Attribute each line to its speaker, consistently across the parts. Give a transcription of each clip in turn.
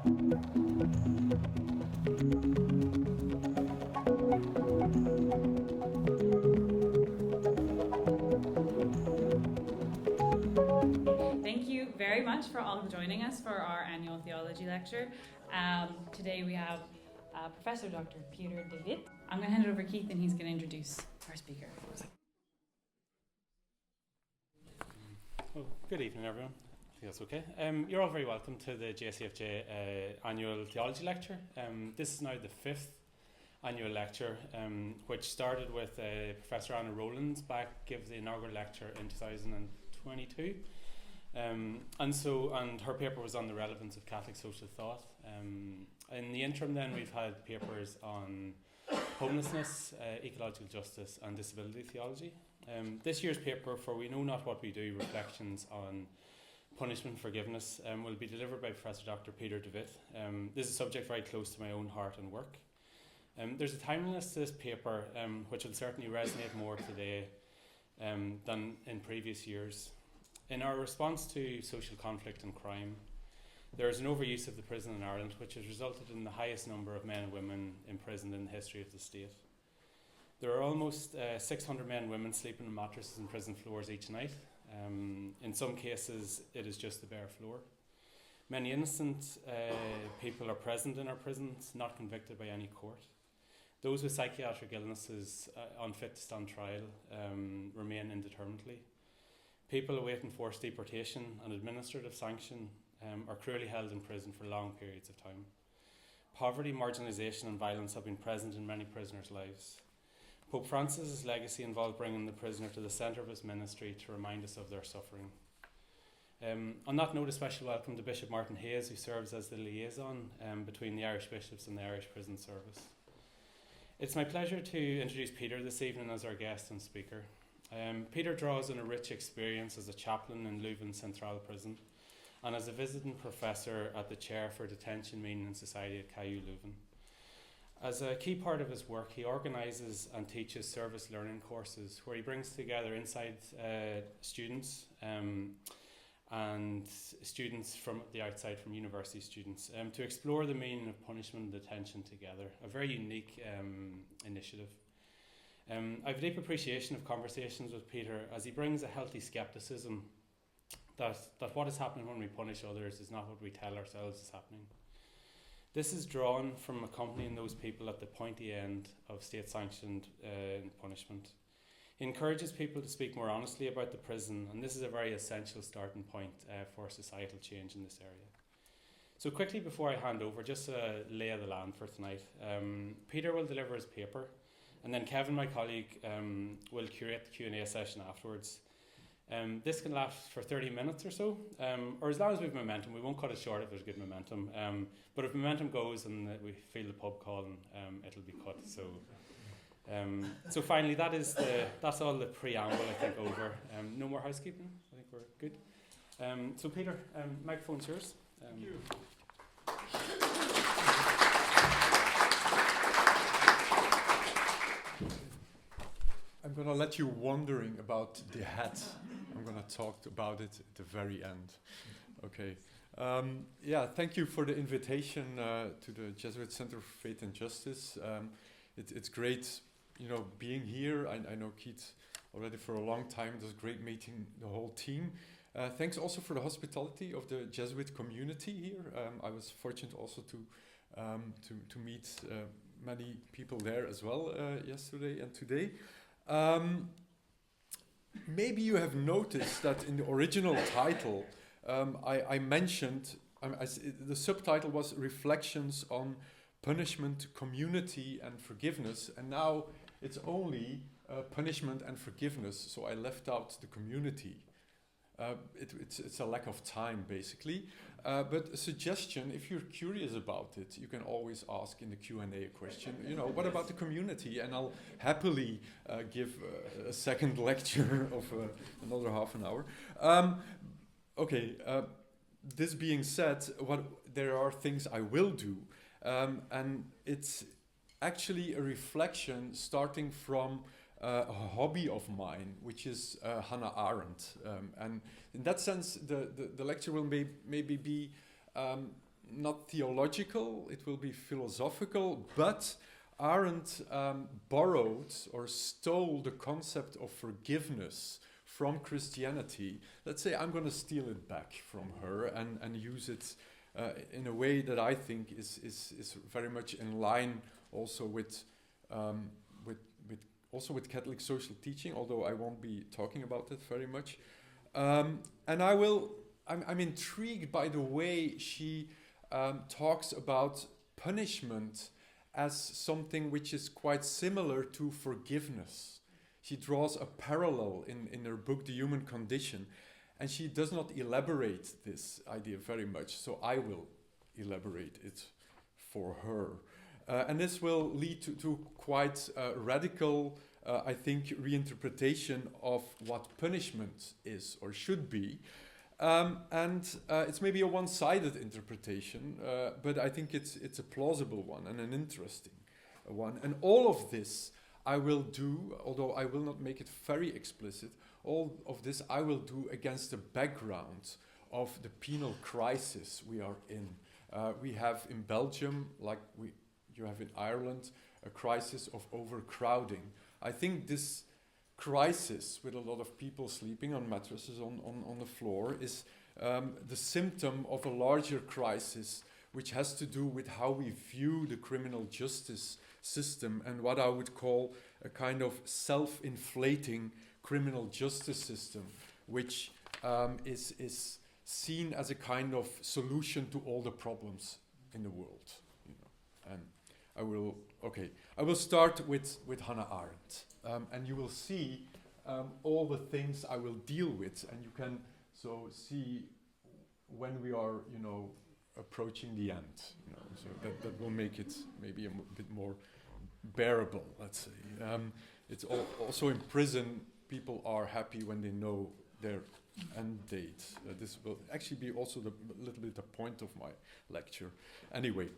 Speaker 1: Thank you very much for all joining us for our annual theology lecture. Today we have Professor Dr. Pieter De Witte. I'm going to hand it over to Keith and he's going to introduce our speaker.
Speaker 2: Well, good evening, everyone. I think that's okay. You're all very welcome to the JCFJ annual theology lecture. This is now the fifth annual lecture, which started with Professor Hannah Arendt gave the inaugural lecture in 2022. And her paper was on the relevance of Catholic social thought. In the interim then we've had papers on homelessness, ecological justice and disability theology. This year's paper, For We Know Not What We Do, Reflections on Punishment and Forgiveness, will be delivered by Professor Dr. Pieter De Witte. This is a subject very close to my own heart and work. There's a timeliness to this paper which will certainly resonate more today than in previous years. In our response to social conflict and crime, there is an overuse of the prison in Ireland which has resulted in the highest number of men and women imprisoned in the history of the state. There are almost 600 men and women sleeping on mattresses and prison floors each night. In some cases it is just the bare floor. Many innocent people are present in our prisons, not convicted by any court. Those with psychiatric illnesses unfit to stand trial remain indeterminately. People awaiting forced deportation and administrative sanction are cruelly held in prison for long periods of time. Poverty, marginalisation and violence have been present in many prisoners' lives. Pope Francis's legacy involved bringing the prisoner to the centre of his ministry to remind us of their suffering. On that note, a special welcome to Bishop Martin Hayes, who serves as the liaison between the Irish bishops and the Irish Prison Service. It's my pleasure to introduce Peter this evening as our guest and speaker. Peter draws on a rich experience as a chaplain in Leuven Central Prison and as a visiting professor at the Chair for Detention, Meaning and Society at KU Leuven. As a key part of his work, he organises and teaches service learning courses where he brings together inside students and students from the outside, from university students, to explore the meaning of punishment and detention together. A very unique initiative. I have a deep appreciation of conversations with Peter as he brings a healthy scepticism that what is happening when we punish others is not what we tell ourselves is happening. This is drawn from accompanying those people at the pointy end of state-sanctioned punishment. He encourages people to speak more honestly about the prison, and this is a very essential starting point for societal change in this area. So quickly before I hand over, just a lay of the land for tonight. Peter will deliver his paper, and then Kevin, my colleague, will curate the Q&A session afterwards. This can last for 30 minutes or so, or as long as we have momentum. We won't cut it short if there's good momentum. But if momentum goes and we feel the pub calling, it'll be cut. So finally, that's all the preamble, I think, over. No more housekeeping. I think we're good. So Peter, microphone's yours.
Speaker 3: Thank you. I'm going to let you wondering about the hat. I'm going to talk about it at the very end. Okay. Thank you for the invitation to the Jesuit Center for Faith and Justice. It's great, being here. I know Keith already for a long time. It was great meeting the whole team. Thanks also for the hospitality of the Jesuit community here. I was fortunate also to meet many people there as well yesterday and today. Maybe you have noticed that in the original title, I mentioned, the subtitle was Reflections on Punishment, Community and Forgiveness, and now it's only punishment and forgiveness, so I left out the community. It's a lack of time, basically. But a suggestion, if you're curious about it, you can always ask in the Q&A a question, what about the community? And I'll happily give a second lecture of another half an hour. This being said, there are things I will do. And it's actually a reflection starting from a hobby of mine, which is Hannah Arendt. And in that sense, the lecture will maybe be not theological, it will be philosophical, but Arendt borrowed or stole the concept of forgiveness from Christianity. Let's say I'm going to steal it back from her and use it in a way that I think is very much in line also with Catholic social teaching, although I won't be talking about it very much. And I'm intrigued by the way she talks about punishment as something which is quite similar to forgiveness. She draws a parallel in her book, The Human Condition, and she does not elaborate this idea very much, so I will elaborate it for her. And this will lead to quite radical, I think, reinterpretation of what punishment is or should be. It's maybe a one-sided interpretation, but I think it's a plausible one and an interesting one. And all of this I will do, although I will not make it very explicit, all of this I will do against the background of the penal crisis we are in. We have in Belgium, like you have in Ireland, a crisis of overcrowding. I think this crisis, with a lot of people sleeping on mattresses on the floor, is the symptom of a larger crisis which has to do with how we view the criminal justice system and what I would call a kind of self-inflating criminal justice system, which is seen as a kind of solution to all the problems in the world. And I will start with Hannah Arendt, and you will see all the things I will deal with, and you can see when we are approaching the end. So that will make it maybe a bit more bearable. Let's say it's also in prison. People are happy when they know their end date. This will actually be also a little bit the point of my lecture. Anyway.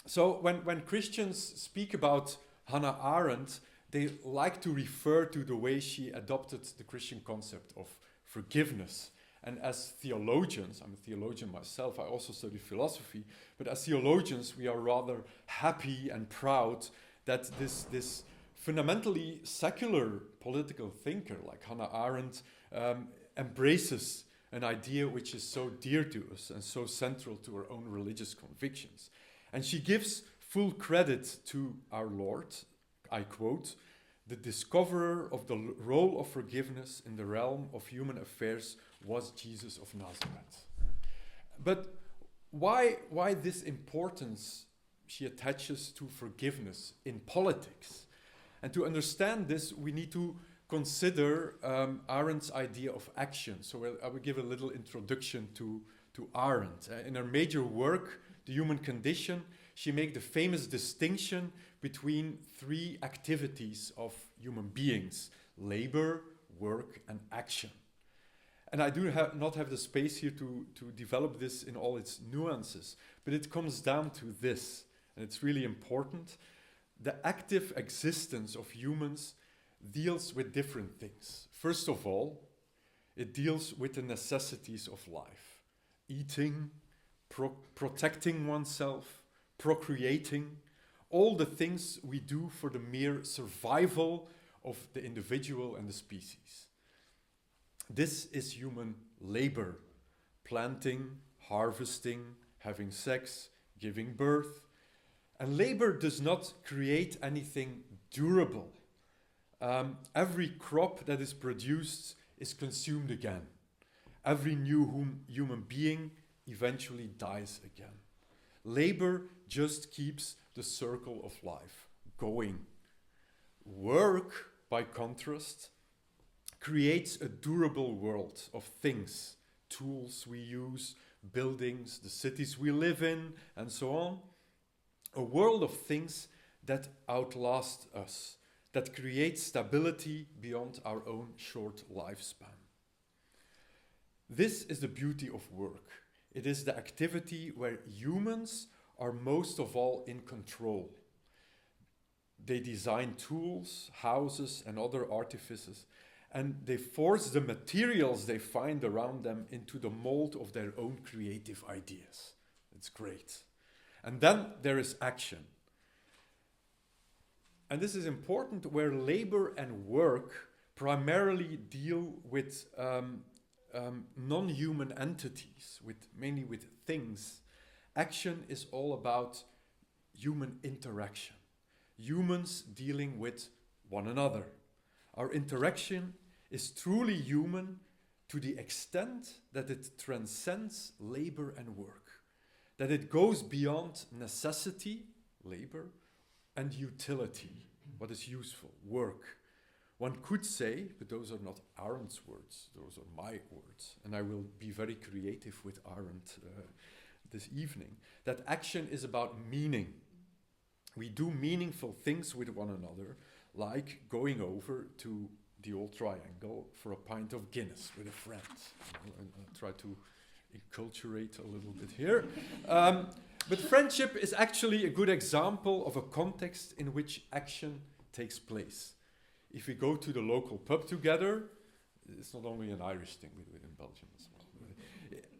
Speaker 3: So when Christians speak about Hannah Arendt, they like to refer to the way she adopted the Christian concept of forgiveness. And as theologians, I'm a theologian myself, I also study philosophy, but as theologians we are rather happy and proud that this fundamentally secular political thinker like Hannah Arendt embraces an idea which is so dear to us and so central to her own religious convictions. And she gives full credit to our Lord, I quote, "The discoverer of the role of forgiveness in the realm of human affairs was Jesus of Nazareth." But why this importance she attaches to forgiveness in politics? And to understand this, we need to consider Arendt's idea of action. So I will give a little introduction to Arendt. In her major work, The Human Condition, she makes the famous distinction between three activities of human beings: labor, work, and action. And I do not have the space here to develop this in all its nuances, but it comes down to this, and it's really important. The active existence of humans deals with different things. First of all, it deals with the necessities of life: eating, protecting oneself, procreating, all the things we do for the mere survival of the individual and the species. This is human labor: planting, harvesting, having sex, giving birth. And labor does not create anything durable. Every crop that is produced is consumed again. Every new human being eventually dies again. Labor just keeps the circle of life going. Work, by contrast, creates a durable world of things, tools we use, buildings, the cities we live in, and so on. A world of things that outlast us, that create stability beyond our own short lifespan. This is the beauty of work. It is the activity where humans are most of all in control. They design tools, houses, and other artifices, and they force the materials they find around them into the mold of their own creative ideas. It's great. And then there is action. And this is important where labor and work primarily deal with non-human entities, mainly with things. Action is all about human interaction. Humans dealing with one another. Our interaction is truly human to the extent that it transcends labor and work, that it goes beyond necessity, labor, and utility, what is useful, work. One could say, but those are not Arendt's words, those are my words, and I will be very creative with Arendt this evening, that action is about meaning. We do meaningful things with one another, like going over to the old triangle for a pint of Guinness with a friend. And I'll try to enculturate a little bit here. But friendship is actually a good example of a context in which action takes place. If we go to the local pub together, it's not only an Irish thing, we do it in Belgium as well.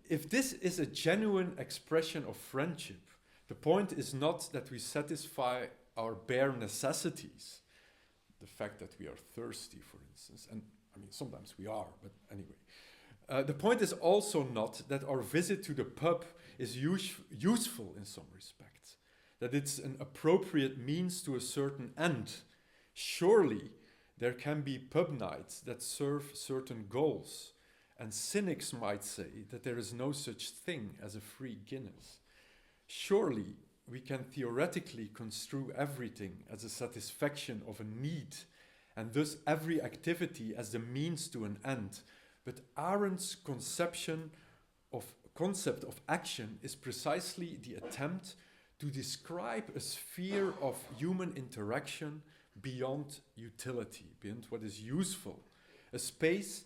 Speaker 3: If this is a genuine expression of friendship, the point is not that we satisfy our bare necessities, the fact that we are thirsty, for instance, and I mean, sometimes we are, but anyway. The point is also not that our visit to the pub is useful in some respects, that it's an appropriate means to a certain end. Surely there can be pub nights that serve certain goals, and cynics might say that there is no such thing as a free Guinness. Surely we can theoretically construe everything as a satisfaction of a need, and thus every activity as the means to an end. But Arendt's concept of action is precisely the attempt to describe a sphere of human interaction beyond utility, beyond what is useful, a space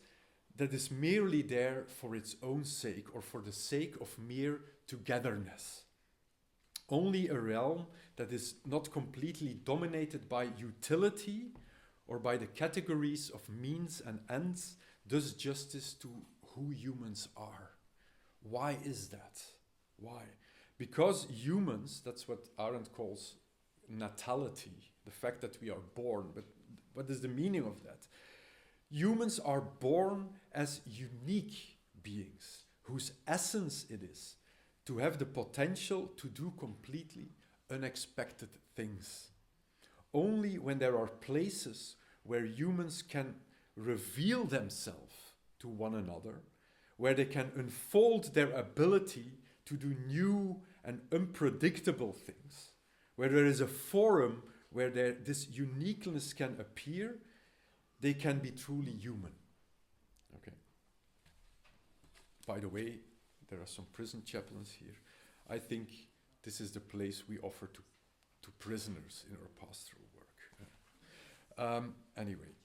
Speaker 3: that is merely there for its own sake or for the sake of mere togetherness. Only a realm that is not completely dominated by utility or by the categories of means and ends does justice to who humans are. Why is that? Why? Because humans, that's what Arendt calls natality, the fact that we are born. But what is the meaning of that? Humans are born as unique beings whose essence it is to have the potential to do completely unexpected things. Only when there are places where humans can reveal themselves to one another, where they can unfold their ability to do new and unpredictable things, where there is a forum where this uniqueness can appear, they can be truly human. Okay. By the way, there are some prison chaplains here. I think this is the place we offer to prisoners in our pastoral work. Anyway,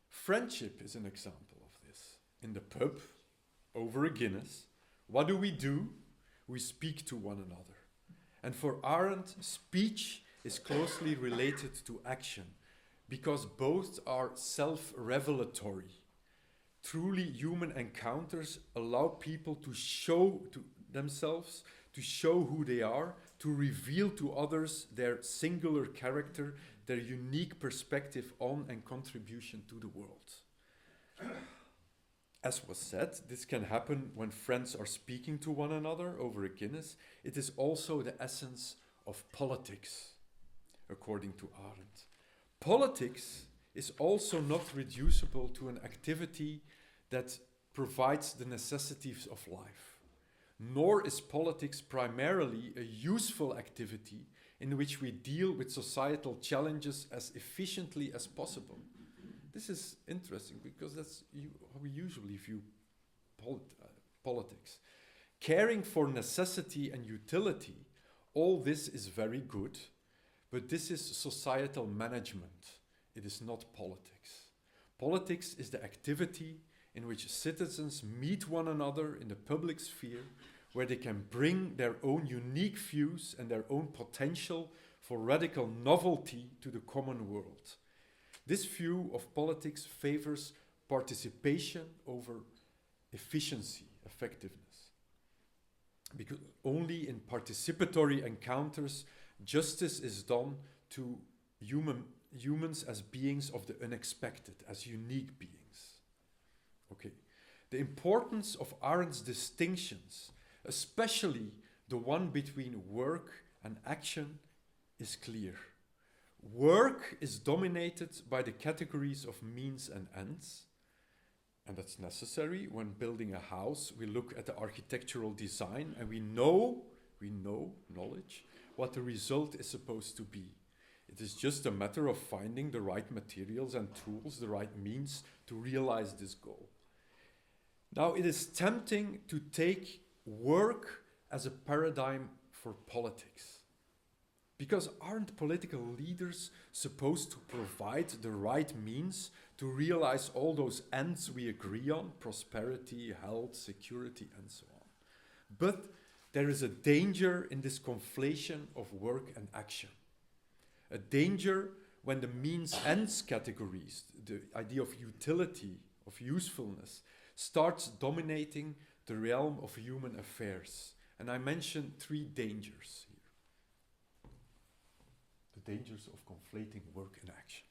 Speaker 3: friendship is an example of this. In the pub, over a Guinness, what do? We speak to one another. And for Arendt, speech is closely related to action, because both are self-revelatory. Truly human encounters allow people to show to themselves, to show who they are, to reveal to others their singular character, their unique perspective on and contribution to the world. As was said, this can happen when friends are speaking to one another over a Guinness. It is also the essence of politics, according to Arendt. Politics is also not reducible to an activity that provides the necessities of life. Nor is politics primarily a useful activity in which we deal with societal challenges as efficiently as possible. This is interesting because that's how we usually view politics. Caring for necessity and utility, all this is very good, but this is societal management. It is not politics. Politics is the activity in which citizens meet one another in the public sphere, where they can bring their own unique views and their own potential for radical novelty to the common world. This view of politics favors participation over efficiency, effectiveness. because only in participatory encounters justice is done to humans as beings of the unexpected, as unique beings. Okay. The importance of Arendt's distinctions, especially the one between work and action, is clear. Work is dominated by the categories of means and ends, and that's necessary. When building a house, we look at the architectural design and we know knowledge, what the result is supposed to be. It is just a matter of finding the right materials and tools, the right means to realize this goal. Now, it is tempting to take work as a paradigm for politics, because aren't political leaders supposed to provide the right means to realize all those ends we agree on, prosperity, health, security, and so on? But there is a danger in this conflation of work and action. A danger when the means-ends categories, the idea of utility, of usefulness, starts dominating the realm of human affairs. And I mentioned 3 dangers here. The dangers of conflating work and action.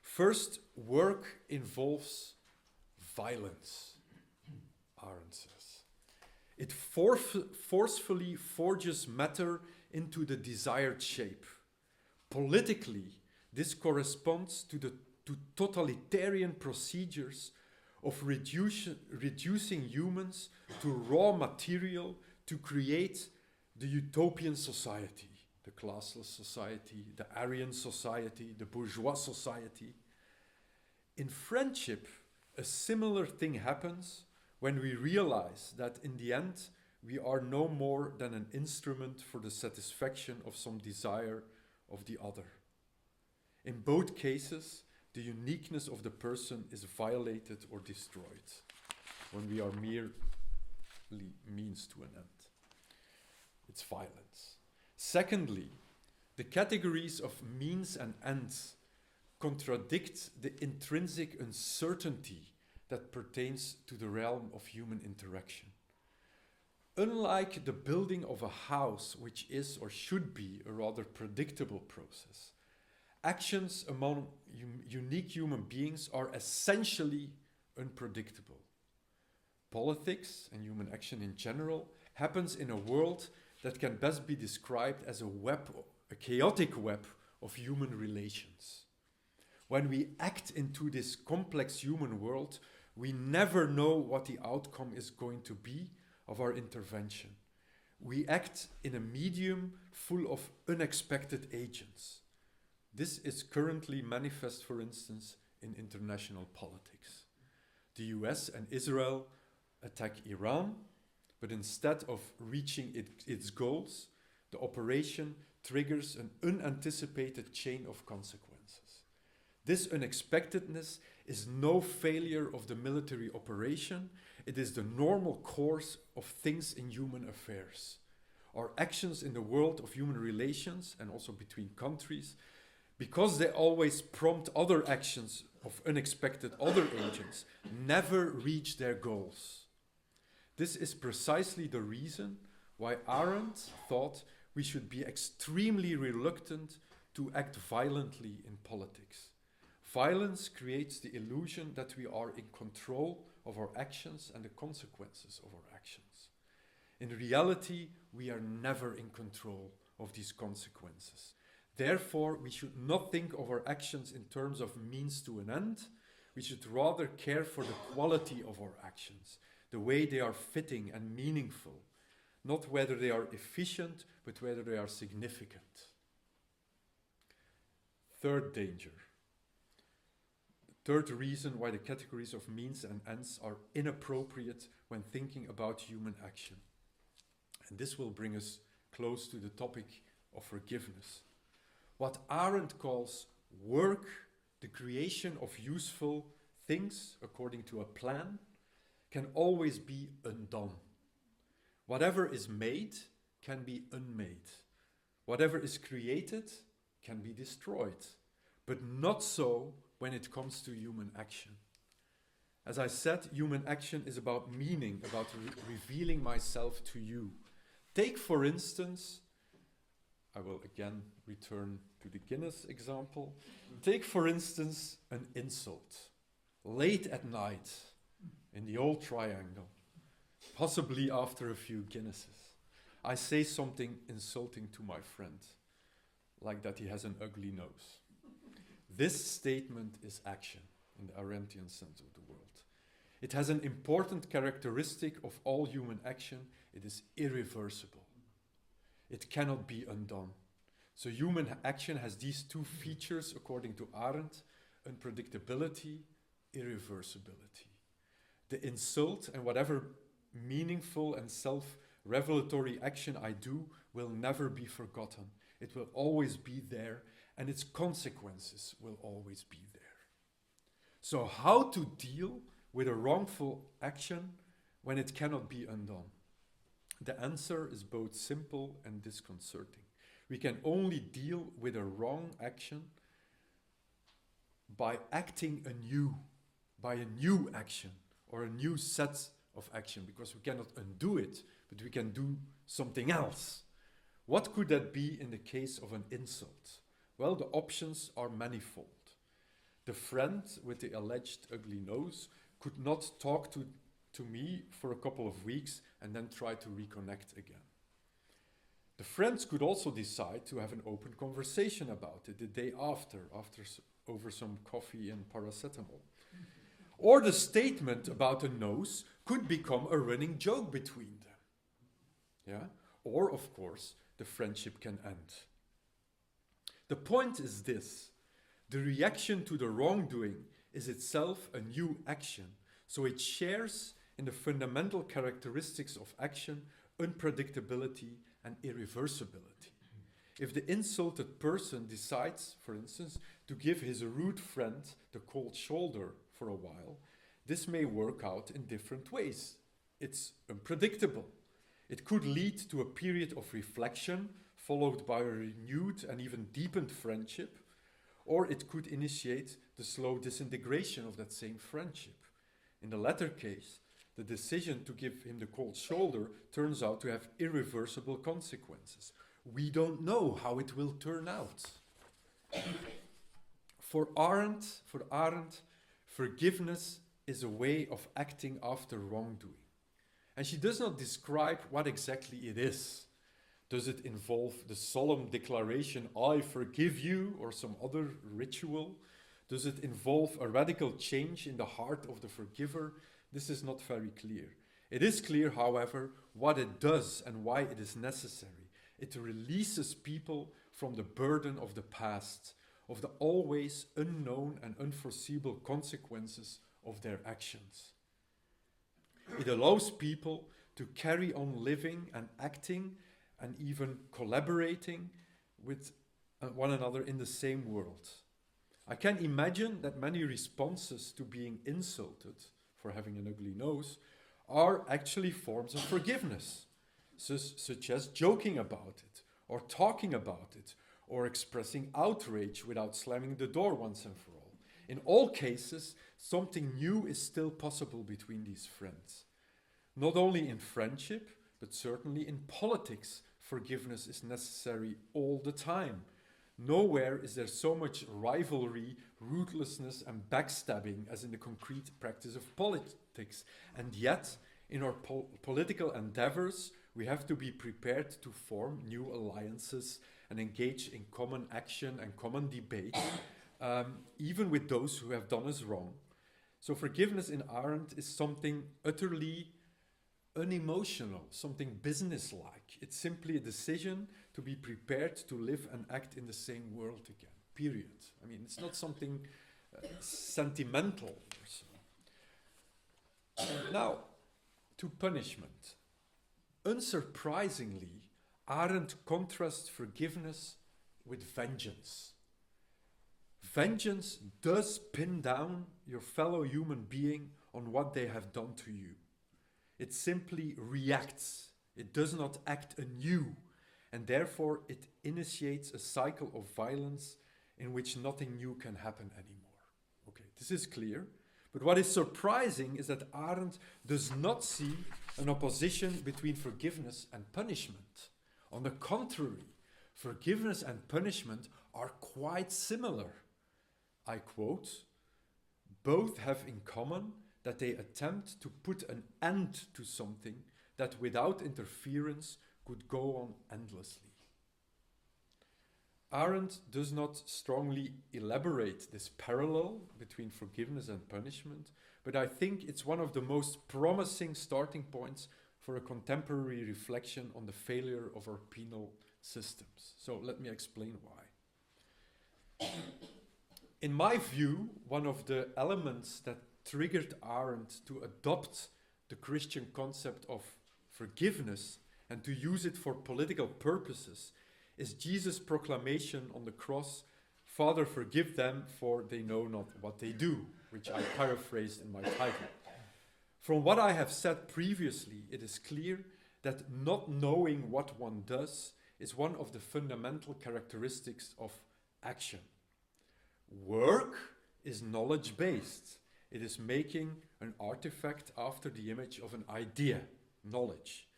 Speaker 3: First, work involves violence, Arendt says. It forcefully forges matter into the desired shape. Politically, this corresponds to totalitarian procedures of reducing humans to raw material to create the utopian society, the classless society, the Aryan society, the bourgeois society. In friendship, a similar thing happens when we realize that in the end, we are no more than an instrument for the satisfaction of some desire of the other. In both cases, the uniqueness of the person is violated or destroyed when we are merely means to an end. It's violence. Secondly, the categories of means and ends contradict the intrinsic uncertainty that pertains to the realm of human interaction. Unlike the building of a house, which is or should be a rather predictable process, actions among unique human beings are essentially unpredictable. Politics and human action in general happens in a world that can best be described as a chaotic web of human relations. When we act into this complex human world, we never know what the outcome is going to be of our intervention. We act in a medium full of unexpected agents. This is currently manifest, for instance, in international politics. The US and Israel attack Iran, but instead of reaching its goals, the operation triggers an unanticipated chain of consequences. This unexpectedness is no failure of the military operation, it is the normal course of things in human affairs. Our actions in the world of human relations, and also between countries, because they always prompt other actions of unexpected other agents, never reach their goals. This is precisely the reason why Arendt thought we should be extremely reluctant to act violently in politics. Violence creates the illusion that we are in control of our actions and the consequences of our actions. In reality, we are never in control of these consequences. Therefore, we should not think of our actions in terms of means to an end. We should rather care for the quality of our actions, the way they are fitting and meaningful, not whether they are efficient, but whether they are significant. Third danger. Third reason why the categories of means and ends are inappropriate when thinking about human action. And this will bring us close to the topic of forgiveness. What Arendt calls work, the creation of useful things according to a plan, can always be undone. Whatever is made can be unmade. Whatever is created can be destroyed, but not so when it comes to human action. As I said, human action is about meaning, about revealing myself to you. Take, for instance, I will again return to the Guinness example. Take, for instance, an insult. Late at night, in the old triangle, possibly after a few Guinnesses, I say something insulting to my friend, like that he has an ugly nose. This statement is action, in the Arendtian sense of the word. It has an important characteristic of all human action. It is irreversible. It cannot be undone. So human action has these two features, according to Arendt: unpredictability, irreversibility. The insult and whatever meaningful and self-revelatory action I do will never be forgotten. It will always be there, and its consequences will always be there. So how to deal with a wrongful action when it cannot be undone? The answer is both simple and disconcerting. We can only deal with a wrong action by acting anew, by a new action or a new set of action, because we cannot undo it, but we can do something else. What could that be in the case of an insult? Well, the options are manifold. The friend with the alleged ugly nose could not talk to me for a couple of weeks and then try to reconnect again. The friends could also decide to have an open conversation about it the day after over some coffee and paracetamol. Or the statement about a nose could become a running joke between them. Yeah? Or, of course, the friendship can end. The point is this: the reaction to the wrongdoing is itself a new action, so it shares in the fundamental characteristics of action, unpredictability and irreversibility. If the insulted person decides, for instance, to give his rude friend the cold shoulder for a while, this may work out in different ways. It's unpredictable. It could lead to a period of reflection, followed by a renewed and even deepened friendship, or it could initiate the slow disintegration of that same friendship. In the latter case, the decision to give him the cold shoulder turns out to have irreversible consequences. We don't know how it will turn out. For Arendt, forgiveness is a way of acting after wrongdoing. And she does not describe what exactly it is. Does it involve the solemn declaration, "I forgive you," or some other ritual? Does it involve a radical change in the heart of the forgiver? This is not very clear. It is clear, however, what it does and why it is necessary. It releases people from the burden of the past, of the always unknown and unforeseeable consequences of their actions. It allows people to carry on living and acting and even collaborating with one another in the same world. I can imagine that many responses to being insulted for having an ugly nose are actually forms of forgiveness, such as joking about it, or talking about it, or expressing outrage without slamming the door once and for all. In all cases, something new is still possible between these friends. Not only in friendship, but certainly in politics, forgiveness is necessary all the time. Nowhere is there so much rivalry, ruthlessness, and backstabbing as in the concrete practice of politics. And yet, in our political endeavors, we have to be prepared to form new alliances and engage in common action and common debate, even with those who have done us wrong. So forgiveness in Arendt is something utterly unemotional, something businesslike. It's simply a decision to be prepared to live and act in the same world again, period. I mean, it's not something sentimental or so. Now, to punishment. Unsurprisingly, Arendt contrasts forgiveness with vengeance. Vengeance does pin down your fellow human being on what they have done to you. It simply reacts. It does not act anew, and therefore it initiates a cycle of violence in which nothing new can happen anymore. Okay, this is clear, But what is surprising is that Arendt does not see an opposition between forgiveness and punishment. On the contrary, forgiveness and punishment are quite similar. I quote, "Both have in common that they attempt to put an end to something that without interference could go on endlessly." Arendt does not strongly elaborate this parallel between forgiveness and punishment, but I think it's one of the most promising starting points for a contemporary reflection on the failure of our penal systems. So let me explain why. In my view, one of the elements that triggered Arendt to adopt the Christian concept of forgiveness and to use it for political purposes is Jesus' proclamation on the cross, "Father, forgive them, for they know not what they do," which I paraphrased in my title. From what I have said previously, it is clear that not knowing what one does is one of the fundamental characteristics of action. Work is knowledge-based. It is making an artifact after the image of an idea, knowledge.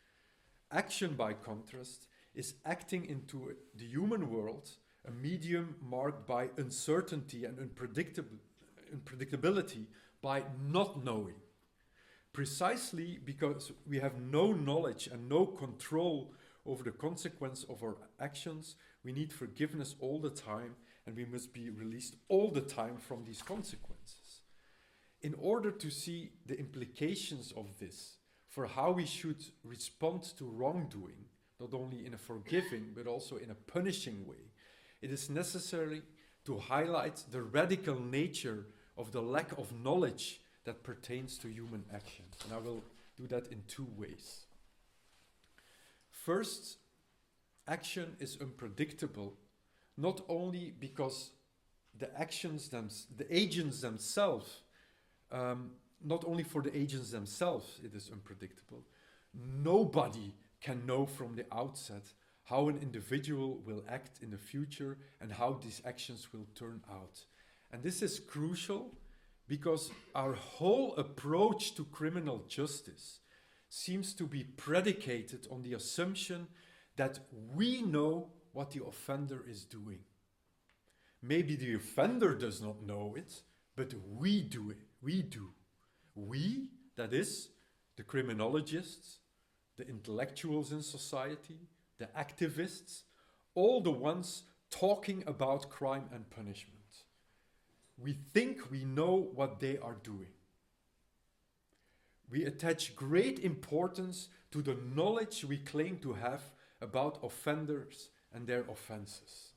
Speaker 3: Action, by contrast, is acting into the human world, a medium marked by uncertainty and unpredictability, by not knowing. Precisely because we have no knowledge and no control over the consequence of our actions, we need forgiveness all the time, and we must be released all the time from these consequences. In order to see the implications of this for how we should respond to wrongdoing, not only in a forgiving but also in a punishing way, it is necessary to highlight the radical nature of the lack of knowledge that pertains to human actions. And I will do that in two ways. First, action is unpredictable, not only because the agents themselves, not only for the agents themselves it is unpredictable. Nobody can know from the outset how an individual will act in the future and how these actions will turn out. And this is crucial because our whole approach to criminal justice seems to be predicated on the assumption that we know what the offender is doing. Maybe the offender does not know it, but we do it. We do. We, that is, the criminologists, the intellectuals in society, the activists, all the ones talking about crime and punishment. We think we know what they are doing. We attach great importance to the knowledge we claim to have about offenders and their offenses.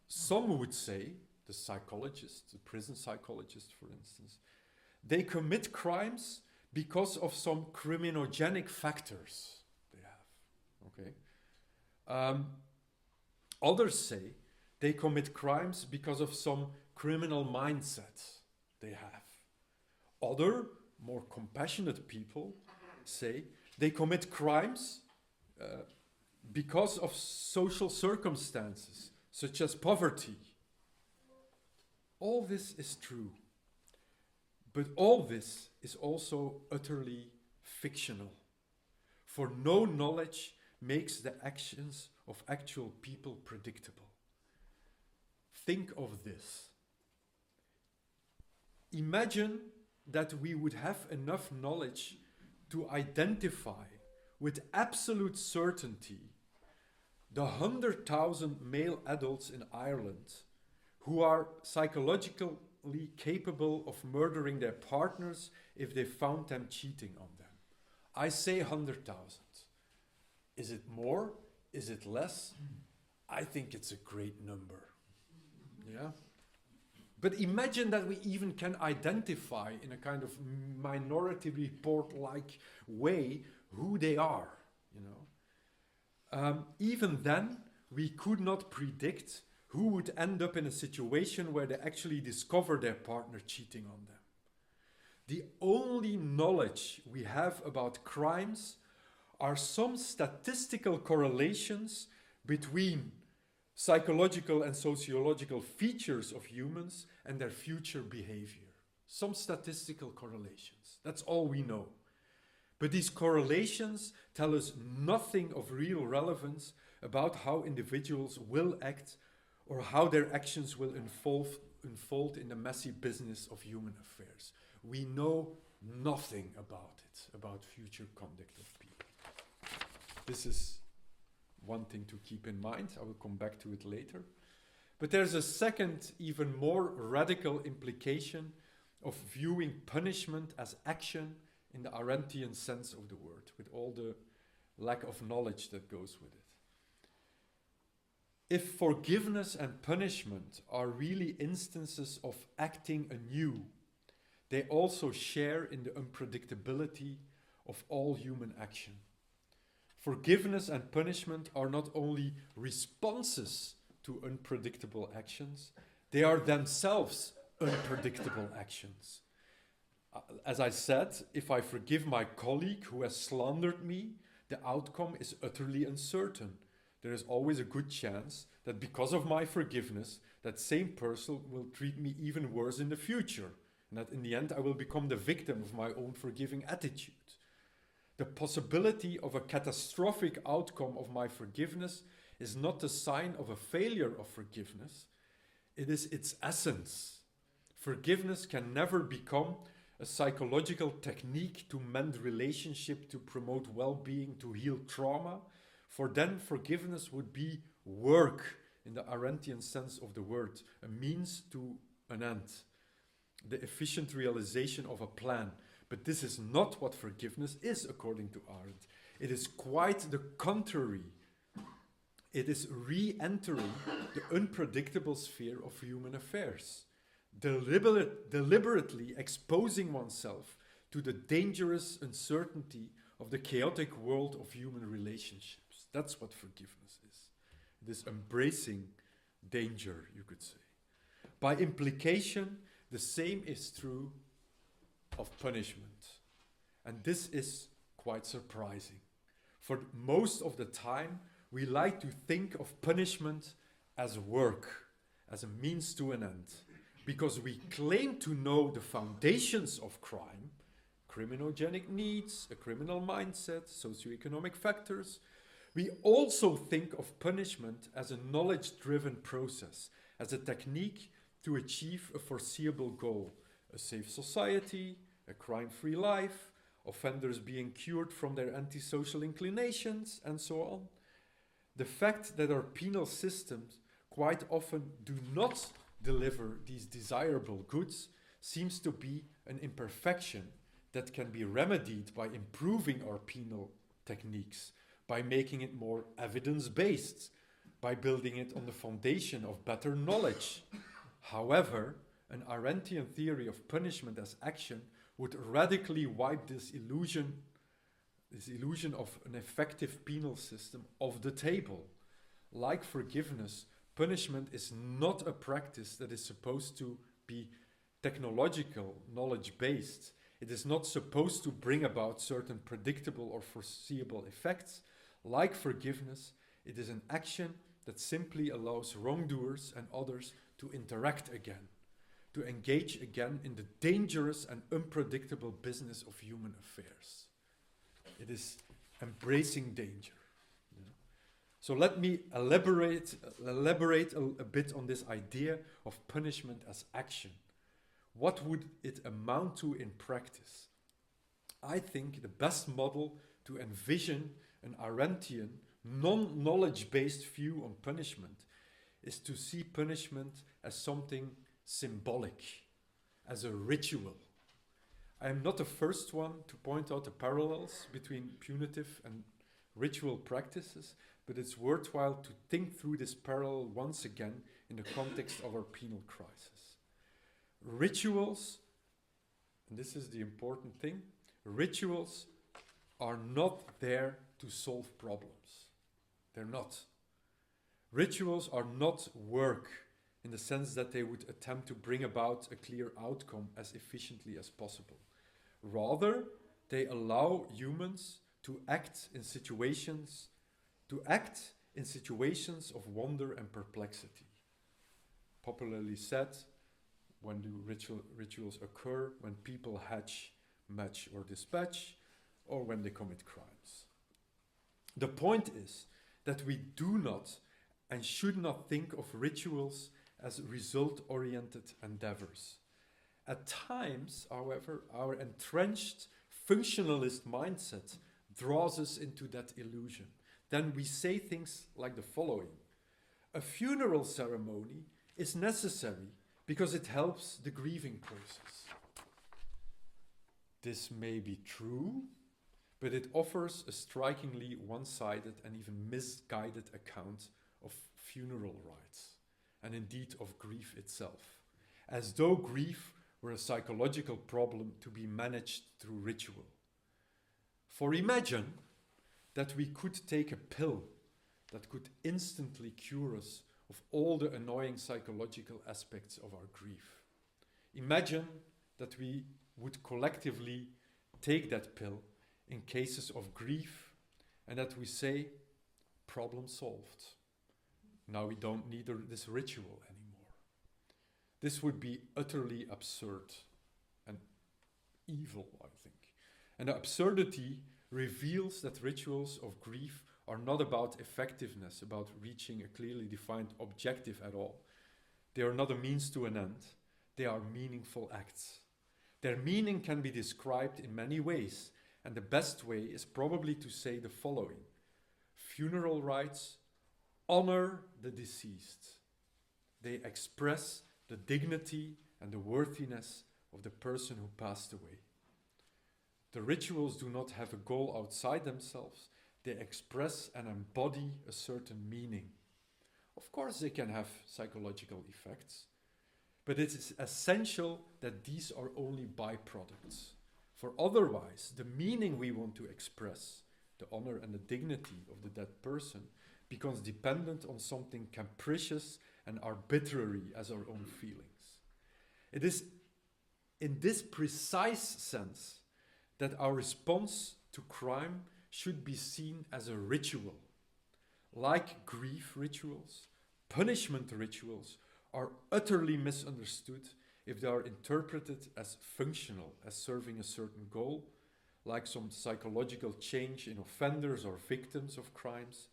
Speaker 3: Some would say, the psychologists, the prison psychologists for instance, they commit crimes because of some criminogenic factors they have. Okay. Others say they commit crimes because of some criminal mindset they have. Other, more compassionate people say they commit crimes because of social circumstances, such as poverty. All this is true. But all this is also utterly fictional. For no knowledge makes the actions of actual people predictable. Think of this. Imagine that we would have enough knowledge to identify with absolute certainty the 100,000 male adults in Ireland who are psychologically capable of murdering their partners if they found them cheating on them. I say 100,000. Is it more? Is it less? I think it's a great number. Yeah? But imagine that we even can identify in a kind of minority report-like way who they are, you know. Even then, we could not predict who would end up in a situation where they actually discover their partner cheating on them. The only knowledge we have about crimes are some statistical correlations between psychological and sociological features of humans and their future behavior. some statistical correlations. That's all we know. But these correlations tell us nothing of real relevance about how individuals will act or how their actions will unfold in the messy business of human affairs. We know nothing about it, about future conduct of people. This is one thing to keep in mind. I will come back to it later. But there's a second, even more radical implication of viewing punishment as action in the Arendtian sense of the word, with all the lack of knowledge that goes with it. If forgiveness and punishment are really instances of acting anew, they also share in the unpredictability of all human action. Forgiveness and punishment are not only responses to unpredictable actions, they are themselves unpredictable actions. As I said, if I forgive my colleague who has slandered me, the outcome is utterly uncertain. There is always a good chance that because of my forgiveness, that same person will treat me even worse in the future, and that in the end I will become the victim of my own forgiving attitude. The possibility of a catastrophic outcome of my forgiveness is not the sign of a failure of forgiveness, it is its essence. Forgiveness can never become a psychological technique to mend relationship, to promote well-being, to heal trauma, for then forgiveness would be work in the Arendtian sense of the word, a means to an end, the efficient realization of a plan. But this is not what forgiveness is, according to Arendt. It is quite the contrary. It is re-entering the unpredictable sphere of human affairs, deliberately exposing oneself to the dangerous uncertainty of the chaotic world of human relationships. That's what forgiveness is. It is embracing danger, you could say. By implication, the same is true of punishment. And this is quite surprising. For most of the time, we like to think of punishment as work, as a means to an end, because we claim to know the foundations of crime, criminogenic needs, a criminal mindset, socioeconomic factors. We also think of punishment as a knowledge-driven process, as a technique to achieve a foreseeable goal, a safe society, a crime-free life, offenders being cured from their antisocial inclinations, and so on. The fact that our penal systems quite often do not deliver these desirable goods seems to be an imperfection that can be remedied by improving our penal techniques, by making it more evidence-based, by building it on the foundation of better knowledge. However, an Arendtian theory of punishment as action would radically wipe this illusion of an effective penal system off the table. Like forgiveness, punishment is not a practice that is supposed to be technological, knowledge-based. It is not supposed to bring about certain predictable or foreseeable effects. Like forgiveness, it is an action that simply allows wrongdoers and others to interact again, to engage again in the dangerous and unpredictable business of human affairs. It is embracing danger. Yeah. So let me elaborate a bit on this idea of punishment as action. What would it amount to in practice? I think the best model to envision an Arendtian, non-knowledge-based view on punishment is to see punishment as something symbolic, as a ritual. I am not the first one to point out the parallels between punitive and ritual practices, but it's worthwhile to think through this parallel once again in the context of our penal crisis. Rituals, and this is the important thing, rituals are not there to solve problems. They're not. Rituals are not work in the sense that they would attempt to bring about a clear outcome as efficiently as possible. Rather, they allow humans to act in situations of wonder and perplexity. Popularly said, When do rituals occur? When people hatch, match, or dispatch, or when they commit crimes. The point is that we do not and should not think of rituals as result-oriented endeavors. At times, however, our entrenched functionalist mindset draws us into that illusion. Then we say things like the following: a funeral ceremony is necessary because it helps the grieving process. This may be true, but it offers a strikingly one-sided and even misguided account of funeral rites, and indeed of grief itself, as though grief were a psychological problem to be managed through ritual. For imagine that we could take a pill that could instantly cure us of all the annoying psychological aspects of our grief. Imagine that we would collectively take that pill in cases of grief and that we say, problem solved. Now we don't need this ritual anymore. This would be utterly absurd and evil, I think. And the absurdity reveals that rituals of grief are not about effectiveness, about reaching a clearly defined objective at all. They are not a means to an end. They are meaningful acts. Their meaning can be described in many ways, and the best way is probably to say the following: funeral rites honor the deceased. They express the dignity and the worthiness of the person who passed away. The rituals do not have a goal outside themselves. They express and embody a certain meaning. Of course, they can have psychological effects, but it is essential that these are only byproducts. For otherwise, the meaning we want to express, the honor and the dignity of the dead person, becomes dependent on something capricious and arbitrary as our own feelings. It is in this precise sense that our response to crime should be seen as a ritual. Like grief rituals, punishment rituals are utterly misunderstood if they are interpreted as functional, as serving a certain goal, like some psychological change in offenders or victims of crimes.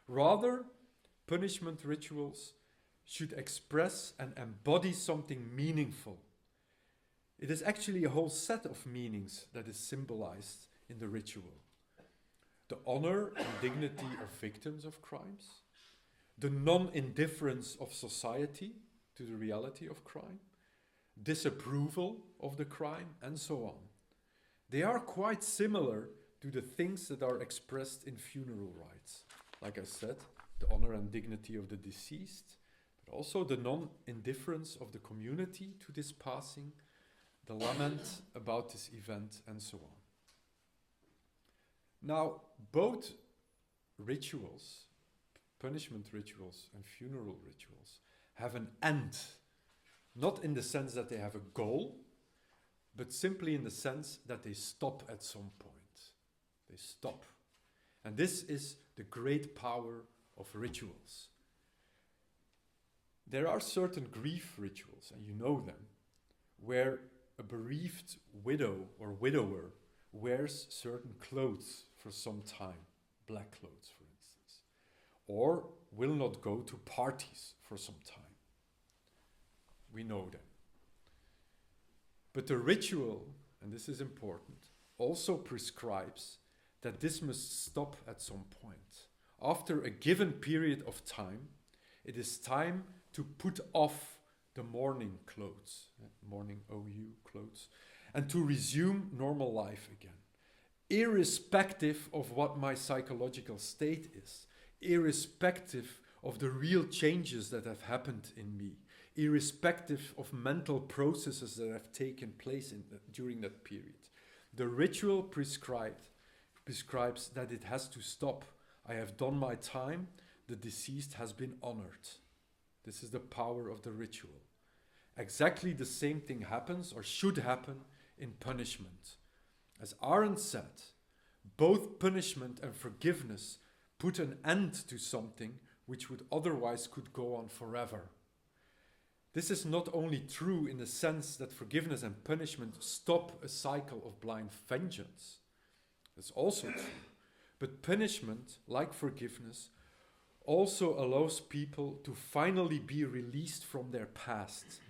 Speaker 3: Rather, punishment rituals should express and embody something meaningful. It is actually a whole set of meanings that is symbolized in the ritual. The honor and dignity of victims of crimes, the non-indifference of society to the reality of crime, disapproval of the crime, and so on. They are quite similar to the things that are expressed in funeral rites. Like I said, the honor and dignity of the deceased, but also the non-indifference of the community to this passing, the lament about this event, and so on. Now, both rituals, punishment rituals and funeral rituals, have an end. Not in the sense that they have a goal, but simply in the sense that they stop at some point. They stop. And this is the great power of rituals. There are certain grief rituals, and you know them, where a bereaved widow or widower wears certain clothes for some time, black clothes, for instance, or will not go to parties for some time. We know them. But the ritual, and this is important, also prescribes that this must stop at some point. After a given period of time, it is time to put off the mourning clothes, mourning OU clothes, and to resume normal life again, irrespective of what my psychological state is, irrespective of the real changes that have happened in me, irrespective of mental processes that have taken place during that period. The ritual prescribes that it has to stop. I have done my time. The deceased has been honored. This is the power of the ritual. Exactly the same thing happens or should happen in punishment. As Arendt said, both punishment and forgiveness put an end to something which would otherwise could go on forever. This is not only true in the sense that forgiveness and punishment stop a cycle of blind vengeance. That's also true. But punishment, like forgiveness, also allows people to finally be released from their past.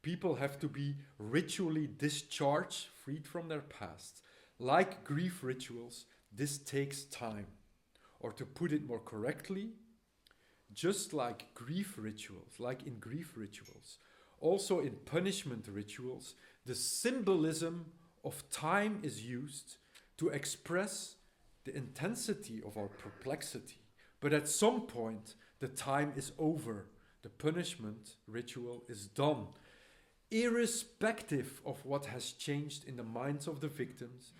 Speaker 3: People have to be ritually discharged, freed from their past. Like grief rituals, this takes time. Or to put it more correctly, just like in grief rituals, also in punishment rituals, the symbolism of time is used to express the intensity of our perplexity. But at some point, the time is over. The punishment ritual is done. Irrespective of what has changed in the minds of the victims,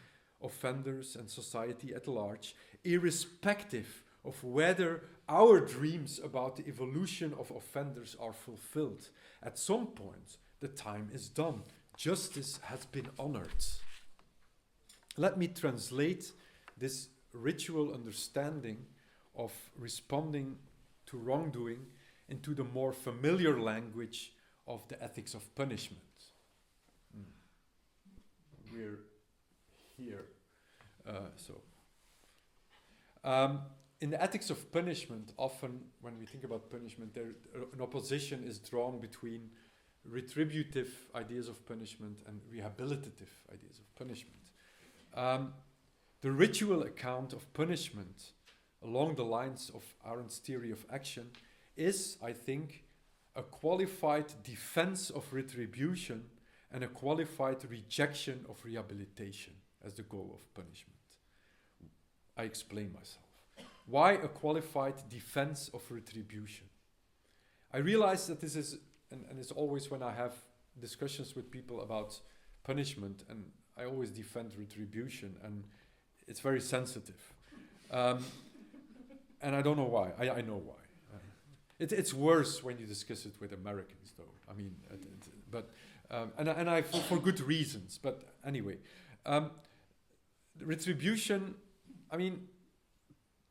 Speaker 3: offenders, and society at large, irrespective of whether our dreams about the evolution of offenders are fulfilled, at some point, the time is done. Justice has been honored. Let me translate this ritual understanding of responding to wrongdoing into the more familiar language of the ethics of punishment. We're here. In the ethics of punishment, often when we think about punishment, an opposition is drawn between retributive ideas of punishment and rehabilitative ideas of punishment. The ritual account of punishment, along the lines of Arendt's theory of action, is, I think, a qualified defense of retribution and a qualified rejection of rehabilitation as the goal of punishment. I explain myself. Why a qualified defense of retribution? I realize that this is, and it's always when I have discussions with people about punishment, and I always defend retribution, and it's very sensitive. And I don't know why. I know why. It's worse when you discuss it with Americans, though. I mean, for good reasons. But anyway, retribution. I mean,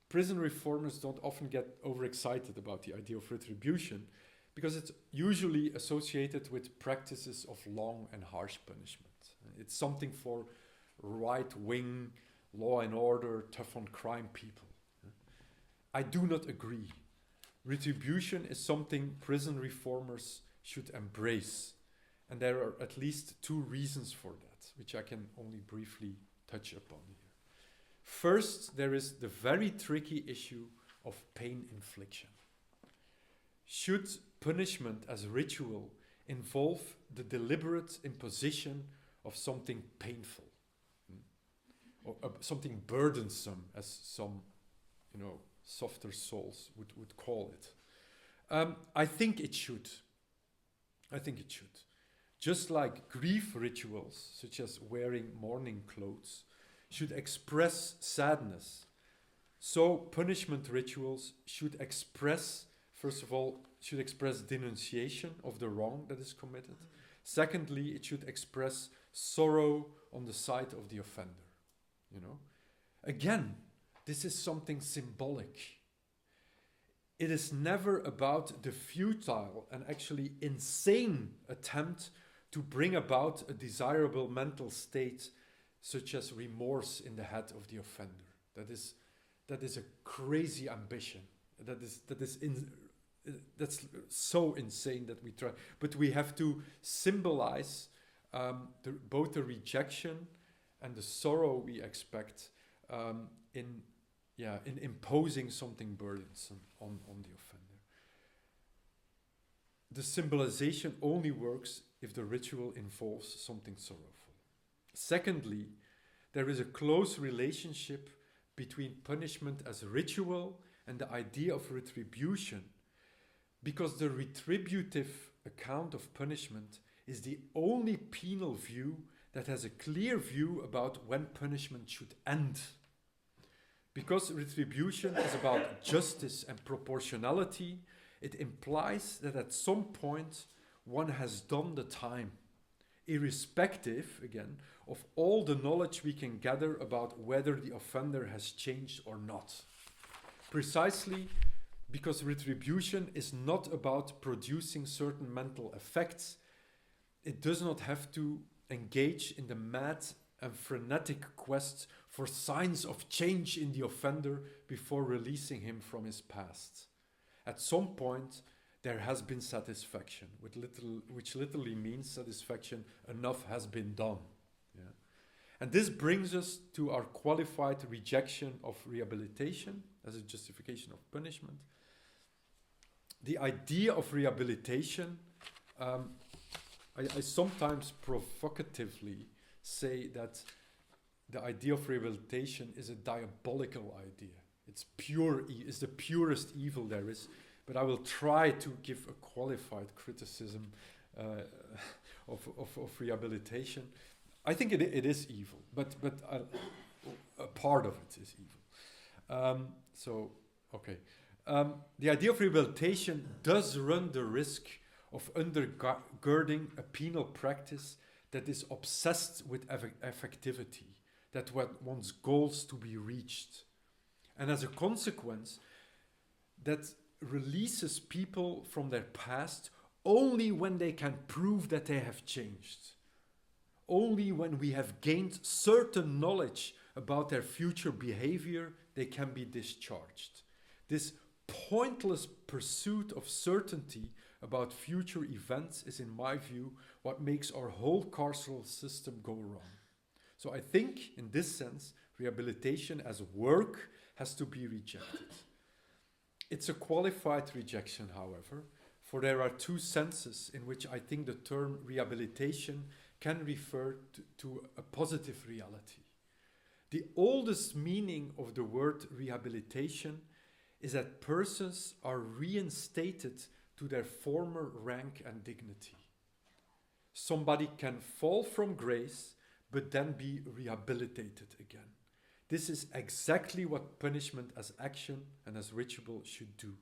Speaker 3: prison reformers don't often get overexcited about the idea of retribution because it's usually associated with practices of long and harsh punishment. It's something for right-wing, law and order, tough-on-crime people. I do not agree. Retribution is something prison reformers should embrace. And there are at least two reasons for that, which I can only briefly touch upon here. First, there is the very tricky issue of pain infliction. Should punishment as ritual involve the deliberate imposition of something painful? Or something burdensome, as some, softer souls would call it. I think it should. Just like grief rituals, such as wearing mourning clothes, should express sadness, so punishment rituals should express, first of all, denunciation of the wrong that is committed. Secondly, it should express sorrow on the side of the offender. Again, this is something symbolic. It is never about the futile and actually insane attempt to bring about a desirable mental state such as remorse in the head of the offender. That is a crazy ambition. That's so insane that we try. But we have to symbolize both the rejection and the sorrow we expect in imposing something burdensome on the offender. The symbolization only works if the ritual involves something sorrowful. Secondly, there is a close relationship between punishment as ritual and the idea of retribution, because the retributive account of punishment is the only penal view that has a clear view about when punishment should end. Because retribution is about justice and proportionality, it implies that at some point one has done the time, irrespective, again, of all the knowledge we can gather about whether the offender has changed or not. Precisely because retribution is not about producing certain mental effects. It does not have to engage in the mad and frenetic quest for signs of change in the offender before releasing him from his past. At some point, there has been satisfaction, which literally means satisfaction, enough has been done. Yeah? And this brings us to our qualified rejection of rehabilitation as a justification of punishment. The idea of rehabilitation, I sometimes provocatively say that the idea of rehabilitation is a diabolical idea. It's it's the purest evil there is. But I will try to give a qualified criticism of rehabilitation. I think it is evil, but a part of it is evil. The idea of rehabilitation does run the risk of undergirding a penal practice that is obsessed with effectivity, that wants goals to be reached. And as a consequence, that releases people from their past only when they can prove that they have changed. Only when we have gained certain knowledge about their future behavior, they can be discharged. This pointless pursuit of certainty about future events is, in my view, what makes our whole carceral system go wrong. So I think, in this sense, rehabilitation as work has to be rejected. It's a qualified rejection, however, for there are two senses in which I think the term rehabilitation can refer to a positive reality. The oldest meaning of the word rehabilitation is that persons are reinstated to their former rank and dignity. Somebody can fall from grace, but then be rehabilitated again. This is exactly what punishment as action and as ritual should do.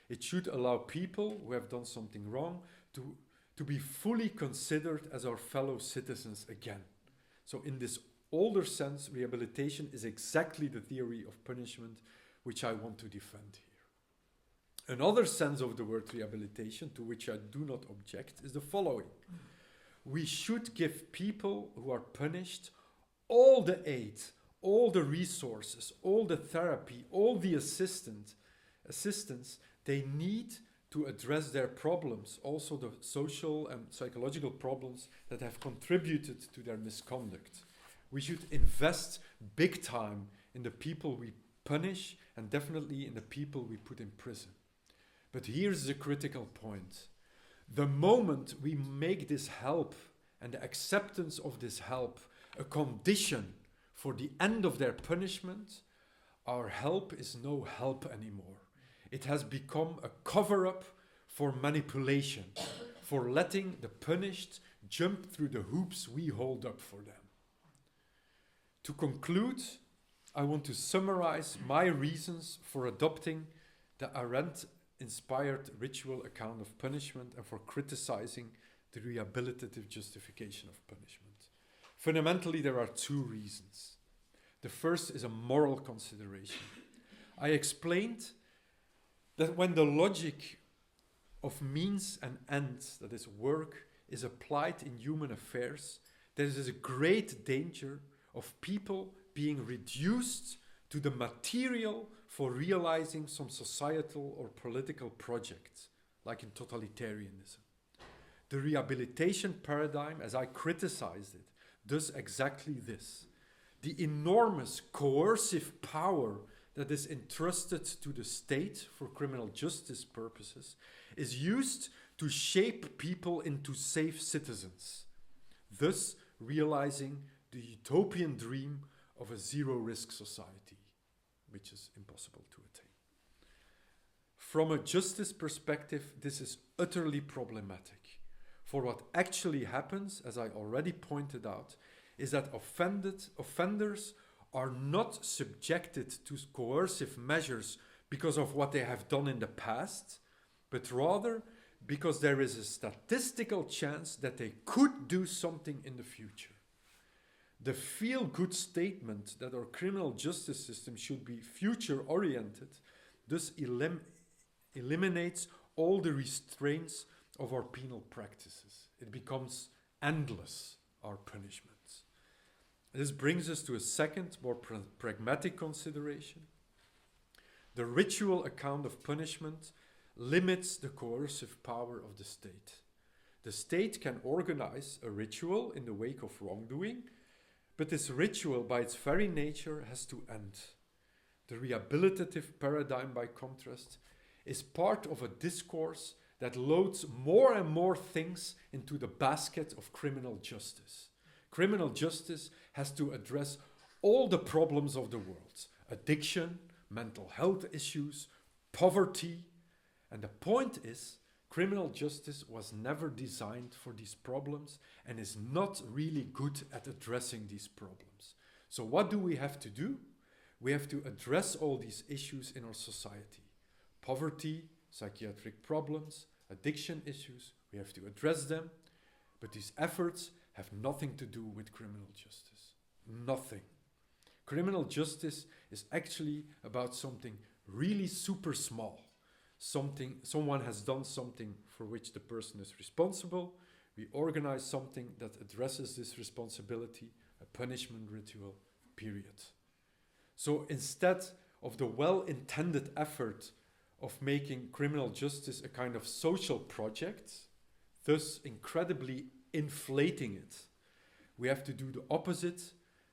Speaker 3: It should allow people who have done something wrong to be fully considered as our fellow citizens again. So in this older sense, rehabilitation is exactly the theory of punishment which I want to defend here. Another sense of the word rehabilitation, to which I do not object, is the following. We should give people who are punished all the aid, all the resources, all the therapy, all the assistance they need to address their problems, also the social and psychological problems that have contributed to their misconduct. We should invest big time in the people we punish and definitely in the people we put in prison. But here's the critical point. The moment we make this help and the acceptance of this help a condition for the end of their punishment, our help is no help anymore. It has become a cover-up for manipulation, for letting the punished jump through the hoops we hold up for them. To conclude, I want to summarize my reasons for adopting the Arendt-inspired ritual account of punishment and for criticizing the rehabilitative justification of punishment. Fundamentally, there are two reasons. The first is a moral consideration. I explained that when the logic of means and ends, that is work, is applied in human affairs, there is a great danger of people being reduced to the material for realizing some societal or political project, like in totalitarianism. The rehabilitation paradigm, as I criticized it, does exactly this. The enormous coercive power that is entrusted to the state for criminal justice purposes is used to shape people into safe citizens, thus realizing the utopian dream of a zero-risk society, which is impossible to attain. From a justice perspective, this is utterly problematic. For what actually happens, as I already pointed out, is that offenders are not subjected to coercive measures because of what they have done in the past, but rather because there is a statistical chance that they could do something in the future. The feel-good statement that our criminal justice system should be future-oriented thus eliminates all the restraints of our penal practices. It becomes endless, our punishments. This brings us to a second, more pragmatic consideration. The ritual account of punishment limits the coercive power of the state. The state can organize a ritual in the wake of wrongdoing, but this ritual, by its very nature, has to end. The rehabilitative paradigm, by contrast, is part of a discourse that loads more and more things into the basket of criminal justice. Criminal justice has to address all the problems of the world: addiction, mental health issues, poverty. And the point is, criminal justice was never designed for these problems and is not really good at addressing these problems. So what do we have to do? We have to address all these issues in our society. Poverty, psychiatric problems, addiction issues, we have to address them. But these efforts have nothing to do with criminal justice. Nothing. Criminal justice is actually about something really super small. Someone has done something for which the person is responsible. We organize something that addresses this responsibility, a punishment ritual, period. So instead of the well-intended effort of making criminal justice a kind of social project, thus incredibly inflating it, we have to do the opposite,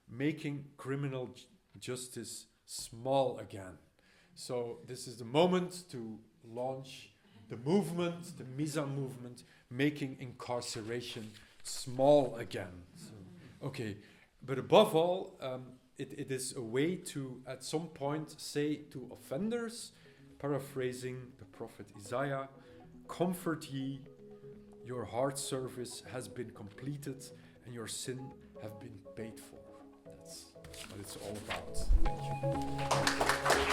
Speaker 3: making criminal justice small again. So this is the moment to launch the movement, the Misa movement, making incarceration small again. So, okay, but above all, it is a way to, at some point, say to offenders, paraphrasing the prophet Isaiah, "Comfort ye, your hard service has been completed and your sin have been paid for." That's what it's all about. Thank you.